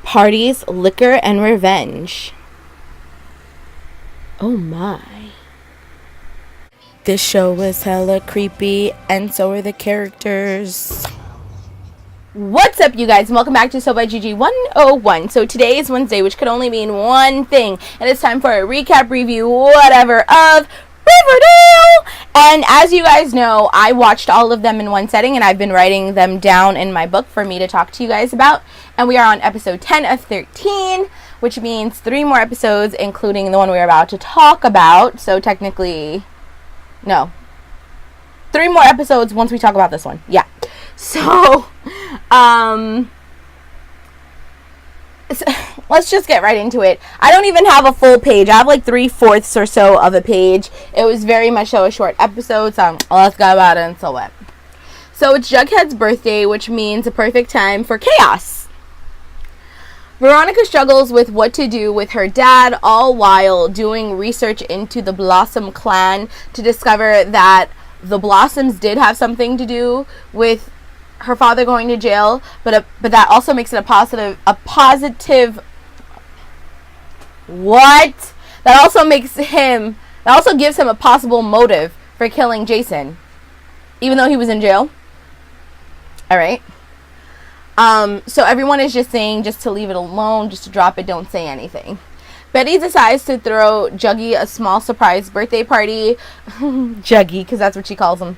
Parties, liquor, and revenge. Oh my. This show was hella creepy, and so are the characters. What's up, you guys? Welcome back to So by GG 101. So today is Wednesday, which could only mean one thing, and it's time for a recap, review, whatever, of Riverdale. And as you guys know, I watched all of them in one setting, and I've been writing them down in my book for me to talk to you guys about. And we are on episode 10 of 13, which means 3 more episodes, including the one we're about to talk about. So technically, no, 3 more episodes once we talk about this one. Yeah. So, let's just get right into it. I don't even have a full page. I have like 3/4 or so of a page. It was very much so a short episode, so let's go about it until what. So it's Jughead's birthday, which means a perfect time for chaos. Veronica struggles with what to do with her dad, all while doing research into the Blossom clan to discover that the Blossoms did have something to do with her father going to jail, but that also makes it a positive what? That also gives him a possible motive for killing Jason, even though he was in jail. Alright. So everyone is just saying just to leave it alone, just to drop it, don't say anything. Betty decides to throw Juggy a small surprise birthday party. Juggy, because that's what she calls him.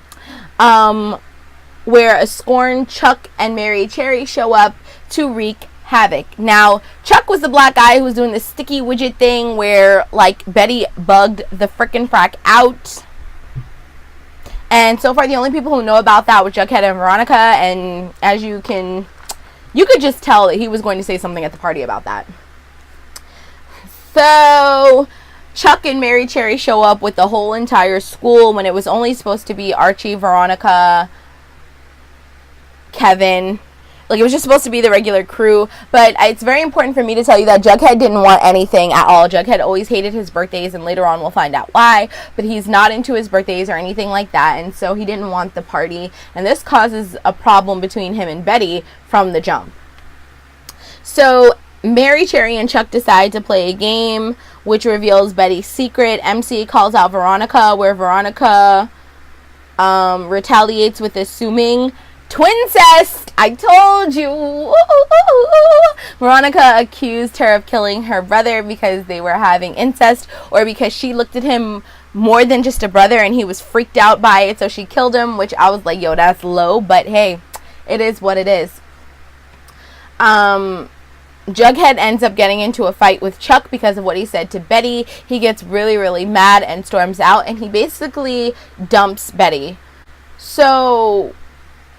Where a scorned Chuck and Mary Cherry show up to wreak havoc. Now, Chuck was the black guy who was doing the sticky widget thing where, like, Betty bugged the frickin' frack out. And so far, the only people who know about that were Jughead and Veronica, and as you could just tell that he was going to say something at the party about that. So, Chuck and Mary Cherry show up with the whole entire school when it was only supposed to be Archie, Veronica, Kevin. Like, it was just supposed to be the regular crew. But it's very important for me to tell you that Jughead didn't want anything at all. Jughead always hated his birthdays, and later on we'll find out why. But he's not into his birthdays or anything like that, and so he didn't want the party. And this causes a problem between him and Betty from the jump. So Mary Cherry and Chuck decide to play a game which reveals Betty's secret. MC calls out Veronica, where Veronica retaliates with assuming twincest. I told you. Veronica accused her of killing her brother because they were having incest, or because she looked at him more than just a brother and he was freaked out by it, so she killed him, which I was like, yo, that's low, but hey, it is what it is. Jughead ends up getting into a fight with Chuck because of what he said to Betty. He gets really, really mad and storms out, and he basically dumps Betty. So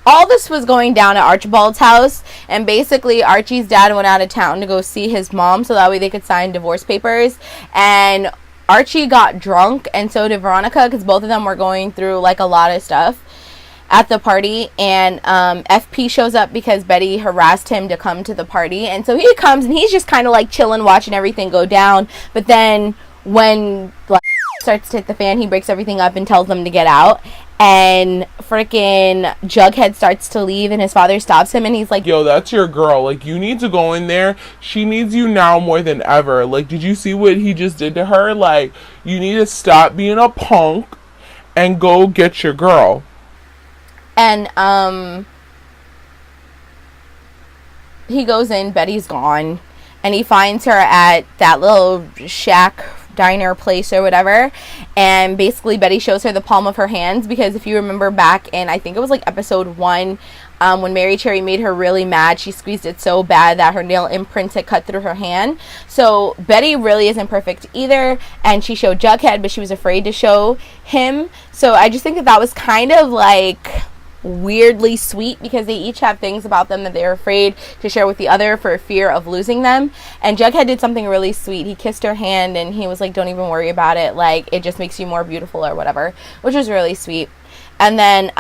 all this was going down at Archibald's house, and basically Archie's dad went out of town to go see his mom so that way they could sign divorce papers, and Archie got drunk, and so did Veronica, because both of them were going through like a lot of stuff at the party. And FP shows up because Betty harassed him to come to the party, and so he comes and he's just kind of like chilling, watching everything go down. But then when like starts to hit the fan, he breaks everything up and tells them to get out, and freaking Jughead starts to leave, and his father stops him, and he's like, yo, that's your girl, like, you need to go in there, she needs you now more than ever. Like, did you see what he just did to her? Like, you need to stop being a punk and go get your girl. And he goes in, Betty's gone, and he finds her at that little shack diner place or whatever, and basically Betty shows her the palm of her hands, because if you remember back in, I think it was like episode 1, when Mary Cherry made her really mad, she squeezed it so bad that her nail imprints had cut through her hand. So Betty really isn't perfect either, and she showed Jughead, but she was afraid to show him. So I just think that was kind of like weirdly sweet, because they each have things about them that they're afraid to share with the other for fear of losing them. And Jughead did something really sweet. He kissed her hand and he was like, don't even worry about it, like, it just makes you more beautiful or whatever, which was really sweet. And then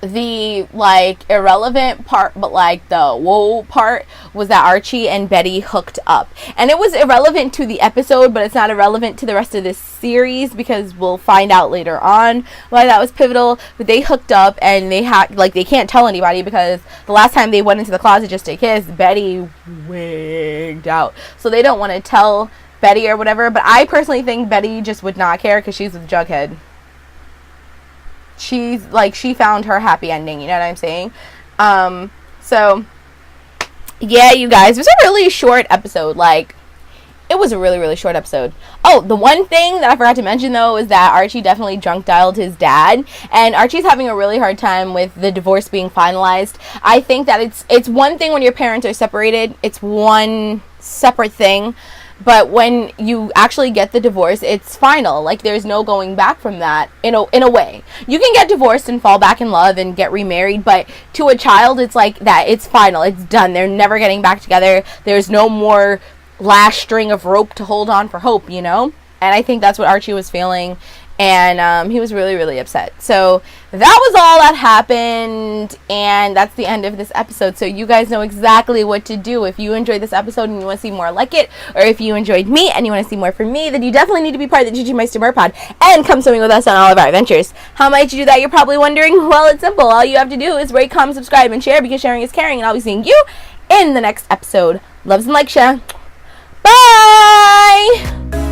the like irrelevant part, but like the whoa part, was that Archie and Betty hooked up. And it was irrelevant to the episode, but it's not irrelevant to the rest of this series, because we'll find out later on why that was pivotal. But they hooked up, and they had like, they can't tell anybody, because the last time they went into the closet just to kiss, Betty wigged out. So they don't want to tell Betty or whatever, but I personally think Betty just would not care, because she's with Jughead. She's like, she found her happy ending, you know what I'm saying? So yeah, you guys, it was a really short episode. Like, it was a really, really short episode. Oh, the one thing that I forgot to mention, though, is that Archie definitely drunk dialed his dad, and Archie's having a really hard time with the divorce being finalized. I think that it's one thing when your parents are separated, it's one separate thing, but when you actually get the divorce, it's final. Like, there's no going back from that, in a way. You can get divorced and fall back in love and get remarried, but to a child, it's like that. It's final. It's done. They're never getting back together. There's no more last string of rope to hold on for hope, you know? And I think that's what Archie was feeling, and he was really, really upset. So that was all that happened, and that's the end of this episode. So you guys know exactly what to do. If you enjoyed this episode and you want to see more like it, or if you enjoyed me and you want to see more from me, then you definitely need to be part of the Gigi Meister Merpod and come swimming with us on all of our adventures. How might you do that, you're probably wondering? Well, it's simple. All you have to do is rate, comment, subscribe, and share, because sharing is caring, and I'll be seeing you in the next episode. Loves and likes ya. Bye!